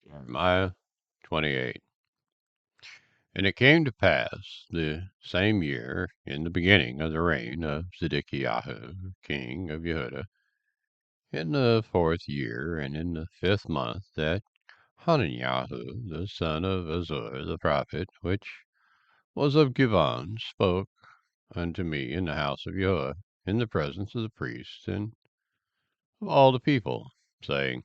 Jeremiah 28. And it came to pass the same year, in the beginning of the reign of Zedekiah, king of Yehudah, in the 4th year, and in the 5th month, that Hananiah, the son of Azur the prophet, which was of Givon, spoke unto me in the house of Yahuwah, in the presence of the priests and of all the people, saying,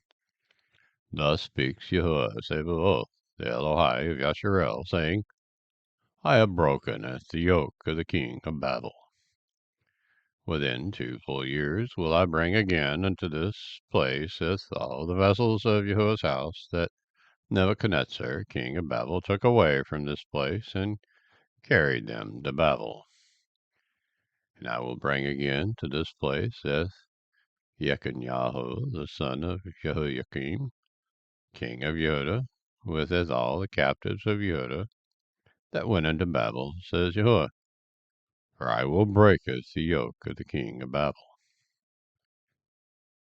Thus speaks Yahuwah Sabaoth, the Elohai of Yasharel, saying, I have broken at the yoke of the king of Babel. Within 2 full years will I bring again unto this place all the vessels of Yahuwah's house that Nebuchadnezzar, king of Babel, took away from this place and carried them to Babel. And I will bring again to this place Yirmeyahu, the son of Jehoiakim, king of Yehudah, with all the captives of Yehudah that went into Babel, says Yahuwah. For I will break the yoke of the king of Babel.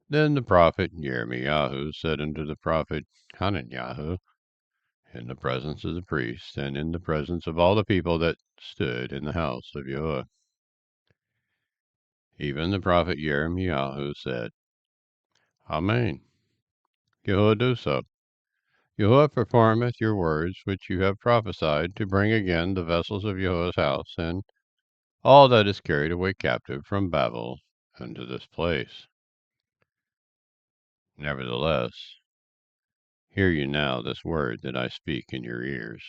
Then the prophet Yirmeyahu said unto the prophet Hananiah, in the presence of the priests, and in the presence of all the people that stood in the house of Yahuwah. Even the prophet Yirmeyahu said, Amen. Yahuwah do so. Yahuwah performeth your words which you have prophesied, to bring again the vessels of Yahuwah's house, and all that is carried away captive from Babel unto this place. Nevertheless, hear you now this word that I speak in your ears,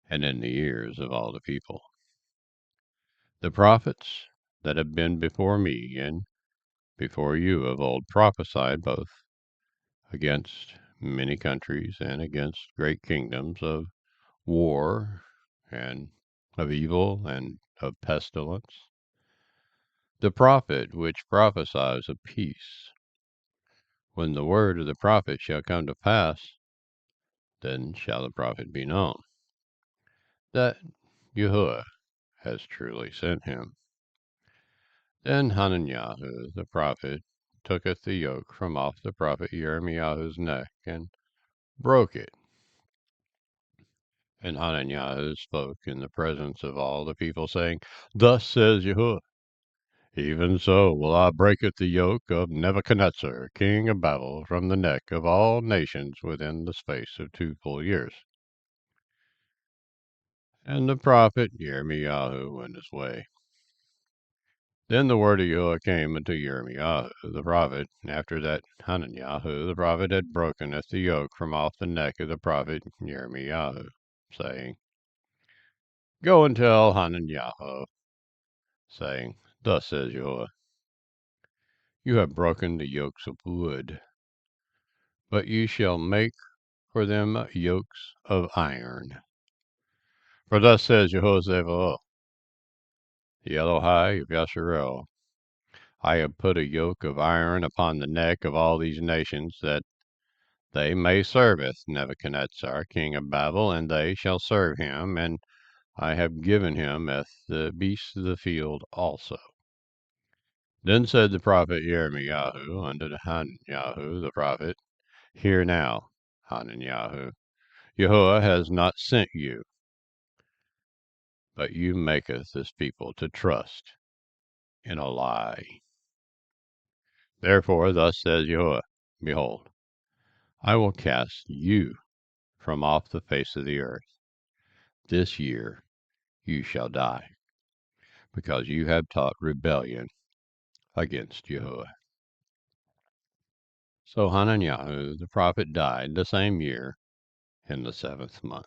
and in the ears of all the people. The prophets that have been before me and before you of old prophesied both against many countries and against great kingdoms, of war and of evil and of pestilence. The prophet which prophesies of peace, when the word of the prophet shall come to pass, then shall the prophet be known, that Yahuwah has truly sent him. Then Hananiah the prophet tooketh the yoke from off the prophet Yirmeyahu's neck, and broke it. And Hananiah spoke in the presence of all the people, saying, Thus says Yahuwah, even so will I breaketh the yoke of Nebuchadnezzar, king of Babel, from the neck of all nations within the space of 2 full years. And the prophet Yirmeyahu went his way. Then the word of Yahuwah came unto Yirmeyahu the prophet, after that Hananiah the prophet had broken the yoke from off the neck of the prophet Yirmeyahu, saying, Go and tell Hananiah, saying, Thus says Yahuwah, You have broken the yokes of wood, but you shall make for them yokes of iron. For thus says Yahuwah Sabaoth, the Elohai of Yasharel, I have put a yoke of iron upon the neck of all these nations, that they may serveth Nebuchadnezzar, king of Babel, and they shall serve him, and I have given him the beasts of the field also. Then said the prophet Yirmeyahu unto Hananiah the prophet, Hear now, Hananiah, Yahuwah has not sent you, but you maketh this people to trust in a lie. Therefore thus says Yahuwah, Behold, I will cast you from off the face of the earth. This year you shall die, because you have taught rebellion against Yahuwah. So Hananiah the prophet died the same year, in the 7th month.